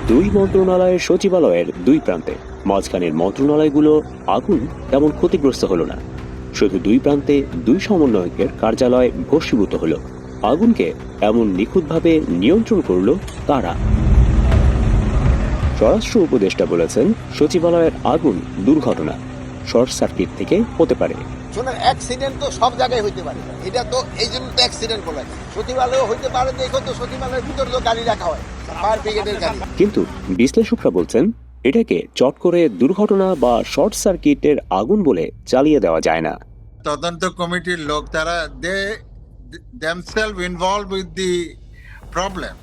দুই মন্ত্রণালয়ের সচিবালয়ের দুই প্রান্তে মাঝখানের মন্ত্রণালয়গুলো আগুন তেমন ক্ষতিগ্রস্ত হলো না, শুধু দুই প্রান্তে দুই সমন্বয়কের কার্যালয় ভস্মীভূত হলো। আগুনকে এমন নিখুঁতভাবে নিয়ন্ত্রণ করল তারা। স্বরাষ্ট্র উপদেষ্টা বলেছেন, সচিবালয়ের আগুন দুর্ঘটনা, শর্ট সার্কিট থেকে হতে পারে। অ্যাক্সিডেন্ট তো সব জায়গায় হইতে পারে, এটা তো এই জন্য তো অ্যাক্সিডেন্ট বলা যায়। সচিবালয় হইতে পারে, দেখো তো সচিবালয়ের ভিতরে তো গাড়ি রাখা হয়, ফায়ার ব্রিগেডের গাড়ি। কিন্তু বিশ্লেষকরা বলছেন, এটাকে চট করে দুর্ঘটনা বা শর্ট সার্কিটের আগুন বলে চালিয়ে দেওয়া যায় না। তদন্ত কমিটির লোক তারা themselves involved with the problem.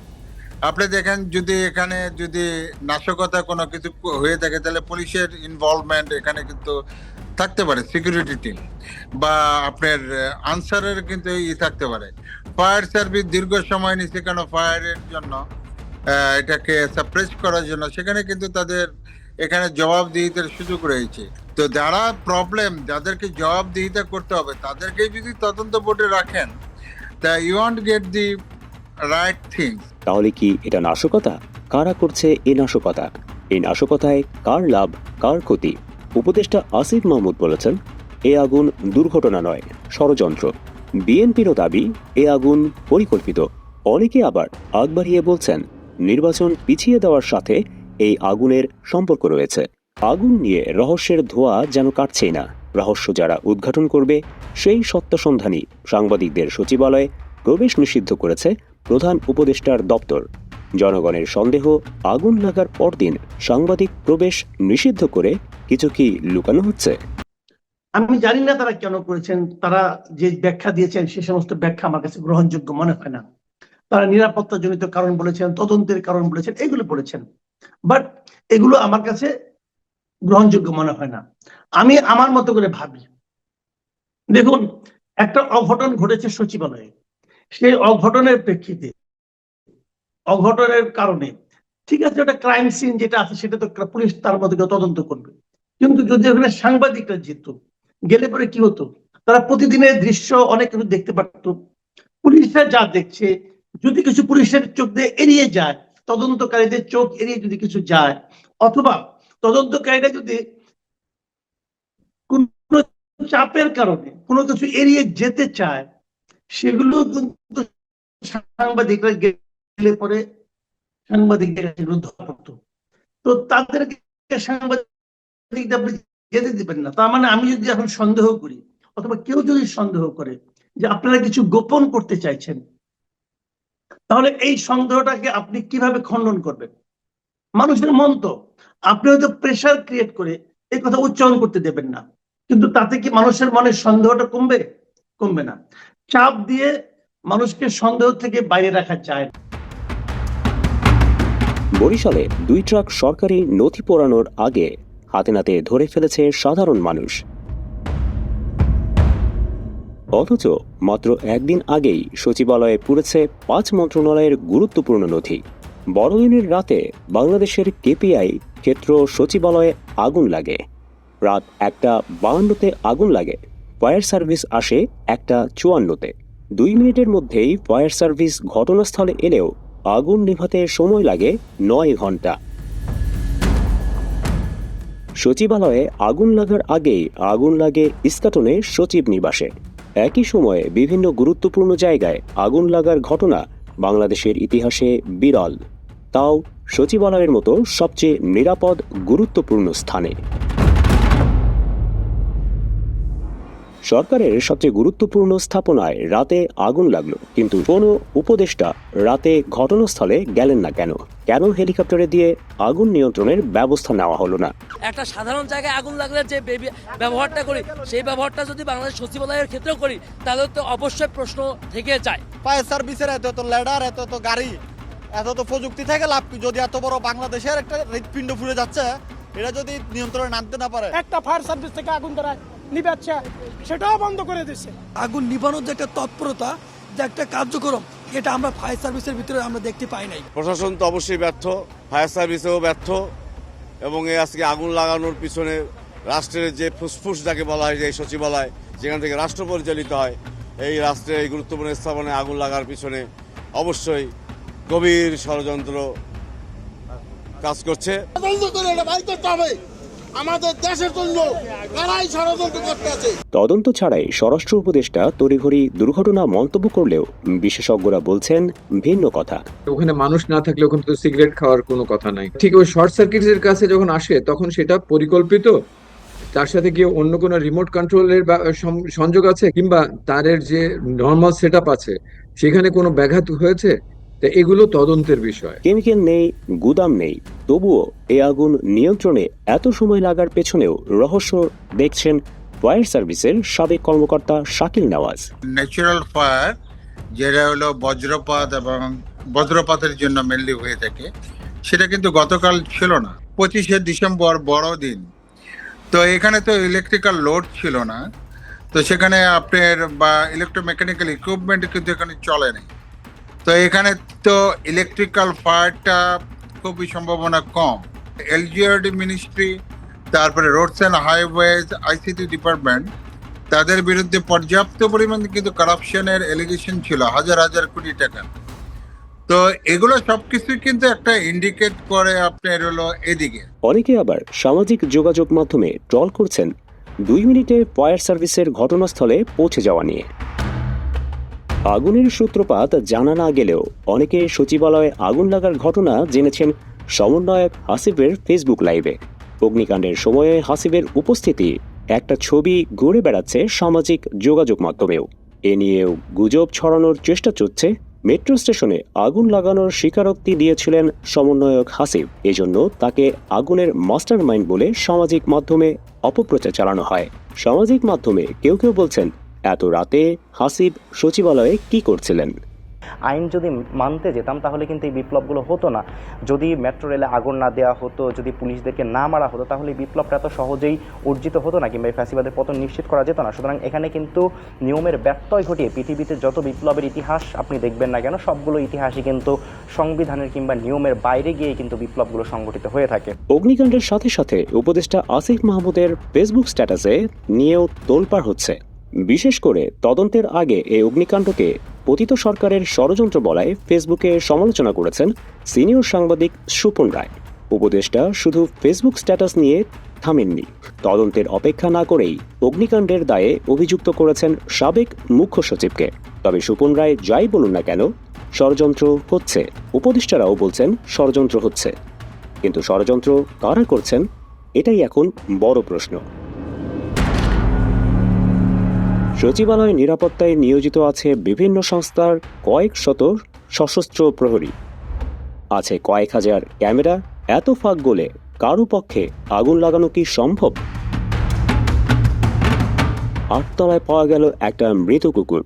আপনি দেখেন, যদি এখানে যদি নাশকতা কোনো কিছু হয়ে থাকে তাহলে পুলিশের ইনভলভমেন্ট এখানে কিন্তু থাকতে পারে, সিকিউরিটি টিম বা আপনার আনসারের কিন্তু থাকতে পারে। ফায়ার সার্ভিস দীর্ঘ সময় নিচ্ছে কেন, ফায়ারের জন্য এটাকে সাপ্রেস করার জন্য, সেখানে কিন্তু তাদের এখানে জবাবদিহিতার সুযোগ রয়েছে। তো যারা প্রবলেম, যাদেরকে জবাবদিহিতা করতে হবে, তাদেরকে যদি তদন্ত বোর্ডে রাখেন, তা you won't get the right things. তাহলে কি এটা নাশকতা? কারা করছে এই নাশকতা? এই নাশকতায় কার লাভ, কার ক্ষতি? উপদেষ্টা আসিফ মাহমুদ বলেছেন, এ আগুন দুর্ঘটনা নয়, ষড়যন্ত্র। বিএনপিরও দাবি, এ আগুন পরিকল্পিত। অনেকে আবার আগ বাড়িয়ে বলছেন, নির্বাচন পিছিয়ে দেওয়ার সাথে এই আগুনের সম্পর্ক রয়েছে। আগুন নিয়ে রহস্যের ধোঁয়া যেন কাটছেই না। রহস্য যারা উদ্ঘাটন করবে, সেই সত্যসন্ধানী সাংবাদিকদের সচিবালয়ে প্রবেশ নিষিদ্ধ করেছে প্রধান উপদেষ্টার দপ্তর। জনগণের সন্দেহ, আগুন লাগার পরদিন সাংবাদিক প্রবেশ নিষিদ্ধ করে কিছু কি লুকানো হচ্ছে? আমি জানি না তারা কেন করেছেন। তারা যে ব্যাখ্যা দিয়েছেন সে সমস্ত ব্যাখ্যা আমার কাছে গ্রহণযোগ্য মনে হয় না। তারা নিরাপত্তা জনিত কারণ বলেছেন, তদন্তের কারণ বলেছেন, এগুলো বলেছেন, বাট এগুলো আমার কাছে গ্রহণযোগ্য মনে হয় না। আমি আমার মতো করে ভাবি, দেখুন, একটা অঘটন ঘটেছে সচিবালয়ে, সেই অঘটনের প্রেক্ষিতে, অঘটনের কারণে, ঠিক আছে, ওটা ক্রাইম সিন যেটা আছে সেটা তো পুলিশ তার মধ্যে তদন্ত করবে, কিন্তু যদি ওখানে সাংবাদিকরা যেত, গেলে পরে কি হতো? তারা প্রতিদিনের দৃশ্য অনেক কিছু দেখতে পারত। পুলিশরা যা দেখছে, যদি কিছু পুলিশের চোখ দিয়ে এড়িয়ে যায়, তদন্তকারীদের চোখ এড়িয়ে যদি কিছু যায়, অথবা তদন্তকারীরা যদি কোন চাপের কারণে কোনো কিছু এড়িয়ে যেতে চায়, সেগুলো কিন্তু সাংবাদিকরা গেলে পরে সাংবাদিকদের ধরা পড়তো। তো তাদেরকে সাংবাদিকরা আপনি যেতে দিবেন না। তার মানে আমি যদি এখন সন্দেহ করি, অথবা কেউ যদি সন্দেহ করে যে আপনারা কিছু গোপন করতে চাইছেন, তাহলে এই সন্দেহটাকে আপনি কিভাবে খণ্ডন করবেন? মানুষের মন তো, আপনি হয়তো প্রেশার ক্রিয়েট করে এই কথা উচ্চারণ করতে দেবেন না, কিন্তু তাতে কি মানুষের মনে সন্দেহটা কমবে? কমবে না। চাপ দিয়ে মানুষকে সন্দেহ থেকে বাইরে রাখা যায় না। বরিশালে 2 ট্রাক সরকারি নথি পোড়ানোর আগে হাতে নাতে ধরে ফেলেছে সাধারণ মানুষ। অথচ মাত্র একদিন আগেই সচিবালয়ে পুড়েছে 5 মন্ত্রণালয়ের গুরুত্বপূর্ণ নথি। বড়দিনের রাতে বাংলাদেশের কেপিআই ক্ষেত্র সচিবালয়ে আগুন লাগে। রাত 1:52-তে আগুন লাগে। ফায়ার সার্ভিস আসে 1:54-তে। 2 মিনিটের মধ্যেই ফায়ার সার্ভিস ঘটনাস্থলে এলেও আগুন নেভাতে সময় লাগে 9 ঘন্টা। সচিবালয়ে আগুন লাগার আগেই আগুন লাগে ইস্কাটনে সচিব নিবাসে। একই সময়ে বিভিন্ন গুরুত্বপূর্ণ জায়গায় আগুন লাগার ঘটনা বাংলাদেশের ইতিহাসে বিরল, তাও সচিবালয়ের মতো সবচেয়ে নিরাপদ গুরুত্বপূর্ণ স্থানে। সরকারের সবচেয়ে গুরুত্বপূর্ণ স্থাপনায় রাতে আগুন লাগলো, কিন্তু কোনো উপদেষ্টা রাতে ঘটনাস্থলে গেলেন না কেন? কেন হেলিকপ্টারে দিয়ে আগুন নিয়ন্ত্রণের ব্যবস্থা নেওয়া হলো না? একটা সাধারণ জায়গায় আগুন লাগলে যে ব্যবহারটা করি, সেই ব্যবহারটা যদি বাংলাদেশ সচিবালয়ের ক্ষেত্রেও করি, তাহলে তো অবশ্যই প্রশ্ন থেকে যায়। ফায়ার সার্ভিসের এত ল্যাডার, এত গাড়ি, এত প্রযুক্তি থেকে লাভ কি? যদি এত বড় বাংলাদেশের একটা হৃৎপিণ্ড ফুলে যাচ্ছে, এটা যদি নিয়ন্ত্রণে আনতে না পারে। একটা ফায়ার সার্ভিস থেকে আগুন ধরা নিবাচ্ছে, সেটাও বন্ধ করে দিচ্ছে। আগুন নিবানোর যে একটা তৎপরতা, যে একটা কার্যক্রম, এটা আমরা ফায়ার সার্ভিসের ভিতরে আমরা দেখতে পাই নাই। প্রশাসন তো অবশ্যই ব্যর্থ, ফায়ার সার্ভিসেও ব্যর্থ, এবং এই আজকে আগুন লাগানোর পিছনে রাষ্ট্রের যে ফুসফুস যাকে বলা হয়, যে সচিবালয়, যেখান থেকে রাষ্ট্র পরিচালিত হয়, এই রাষ্ট্রের এই গুরুত্বপূর্ণ স্থাপনায় আগুন লাগার পিছনে অবশ্যই গভীর ষড়যন্ত্র কাজ করছে। আমাদের দেশের জন্য কারাই ষড়যন্ত্র করতে আছে। তদন্ত ছাড়াই স্বরাষ্ট্র উপদেষ্টা তড়িঘড়ি দুর্ঘটনা মন্তব্য করলেও বিশেষজ্ঞরা বলছেন ভিন্ন কথা। ওখানে মানুষ না থাকলে ওখানে তো সিগারেট খাওয়ার কোনো কথা নাই। ঠিক ওই শর্ট সার্কিটের কাছে যখন আসে তখন সেটা পরিকল্পিত, তার সাথে কি অন্য কোনো রিমোট কন্ট্রোলের সংযোগ আছে, কিংবা তারের যে নর্মাল সেটআপ আছে সেখানে কোনো ব্যাঘাত হয়েছে, তা এগুলো তদন্তের বিষয়। কেমিক্যাল নেই, গুদাম নেই, তবুও এই আগুন নিয়ন্ত্রণে এত সময় লাগার পেছনেও রহস্য দেখছেন ফায়ার সার্ভিসের সাবেক কর্মকর্তা শাকিল নওয়াজ। ন্যাচারাল ফায়ার যেটা হলো বজ্রপাত এবং বজ্রপাতের জন্য মেনলি হয়ে থাকে, সেটা কিন্তু গতকাল ছিল না। 25শে ডিসেম্বর বড়দিন, তো এখানে তো ইলেকট্রিক্যাল লোড ছিল না, তো সেখানে আপনার বা ইলেকট্রোমেকানিক্যাল ইকুইপমেন্ট কিন্তু এখানে চলে না। তো এখানে তো ইলেকট্রিক্যাল ফায়ারটা খুবই সম্ভাবনা কম। এলজিআরডি মিনিস্ট্রি, তারপরে roads and highways, ICT department, তাদের বিরুদ্ধে পর্যাপ্ত পরিমাণে কিন্তু কারাপশনের এলিগেশন ছিল, হাজার হাজার কোটি টাকা। তো এগুলো সবকিছু কিন্তু একটা ইন্ডিকেট করে আপনার হলো এদিকে। অনেকে আবার সামাজিক যোগাযোগ মাধ্যমে ট্রল করছেন 2 মিনিটে ফায়ার সার্ভিসের ঘটনাস্থলে পৌঁছে যাওয়া নিয়ে। আগুনের সূত্রপাত জানা না গেলেও অনেকে সচিবালয়ে আগুন লাগার ঘটনা জেনেছেন সমন্বয়ক হাসিবের ফেসবুক লাইভে। অগ্নিকাণ্ডের সময়ে হাসিবের উপস্থিতি একটা ছবি ঘুরে বেড়াচ্ছে সামাজিক যোগাযোগ মাধ্যমেও। এ নিয়েও গুজব ছড়ানোর চেষ্টা চলছে মেট্রো স্টেশনে আগুন লাগানোর স্বীকারোক্তি দিয়েছিলেন সমন্বয়ক হাসিব, এজন্য তাকে আগুনের মাস্টারমাইন্ড বলে সামাজিক মাধ্যমে অপপ্রচার চালানো হয়। সামাজিক মাধ্যমে কেউ কেউ বলছেন এত রাতে হাসিব সচিবালয়ে কি করছিলেন। আইন যদি মানতে যেতাম তাহলে কিন্তু এই বিপ্লবগুলো হতো না। যদি মেট্রো রেলে আগুন না দেওয়া হতো, যদি পুলিশদেরকে না মারা হতো, তাহলে এই বিপ্লবটা এত সহজেই অর্জিত হতো না, কিংবা এই ফ্যাসিবাদের পতন নিশ্চিত করা যেত না। সুতরাং এখানে কিন্তু নিয়মের ব্যত্যয় ঘটিয়ে পৃথিবীতে যত বিপ্লবের ইতিহাস আপনি দেখবেন না কেন, সবগুলো ইতিহাসই কিন্তু সংবিধানের কিংবা নিয়মের বাইরে গিয়ে কিন্তু বিপ্লবগুলো সংগঠিত হয়ে থাকে। অগ্নিকাণ্ডের সাথে সাথে উপদেষ্টা আসিফ মাহমুদের ফেসবুক স্ট্যাটাসে নিয়েও তোলপাড় হচ্ছে। বিশেষ করে তদন্তের আগে এই অগ্নিকাণ্ডকে পতিত সরকারের ষড়যন্ত্র বলায় ফেসবুকে সমালোচনা করেছেন সিনিয়র সাংবাদিক সুপন রায়। উপদেষ্টা শুধু ফেসবুক স্ট্যাটাস নিয়ে থামেননি, তদন্তের অপেক্ষা না করেই অগ্নিকাণ্ডের দায়ে অভিযুক্ত করেছেন সাবেক মুখ্য সচিবকে। তবে সুপন রায় যাই বলুন না কেন, ষড়যন্ত্র হচ্ছে। উপদেষ্টারাও বলছেন ষড়যন্ত্র হচ্ছে, কিন্তু ষড়যন্ত্র কারা করছেন এটাই এখন বড় প্রশ্ন। সচিবালয় নিরাপত্তায় নিয়োজিত আছে বিভিন্ন সংস্থার কয়েক শত সশস্ত্র প্রহরী, আছে কয়েক হাজার ক্যামেরা। এত ফাঁক গলে কারো পক্ষে আগুন লাগানো কি সম্ভব? 8 তলায় পাওয়া গেল একটা মৃত কুকুর।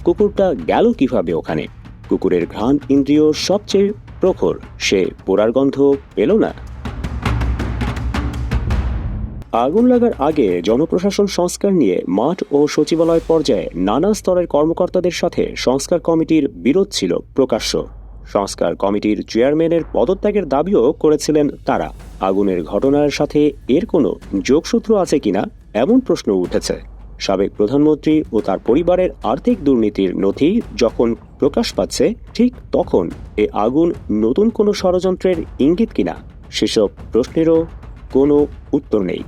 কুকুরটা গেল কিভাবে ওখানে? কুকুরের ঘ্রাণ ইন্দ্রিয় সবচেয়ে প্রখর, সে পোড়ার গন্ধ পেল না। আগুন লাগার আগে জনপ্রশাসন সংস্কার নিয়ে মাঠ ও সচিবালয় পর্যায়ে নানা স্তরের কর্মকর্তাদের সাথে সংস্কার কমিটির বিরোধ ছিল প্রকাশ্য। সংস্কার কমিটির চেয়ারম্যানের পদত্যাগের দাবিও করেছিলেন তারা। আগুনের ঘটনার সাথে এর কোনো যোগসূত্র আছে কিনা এমন প্রশ্ন উঠেছে। সাবেক প্রধানমন্ত্রী ও তার পরিবারের আর্থিক দুর্নীতির নথি যখন প্রকাশ পাচ্ছে, ঠিক তখন এ আগুন নতুন কোনো ষড়যন্ত্রের ইঙ্গিত কিনা সেসব প্রশ্নেরও কোনো উত্তর নেই।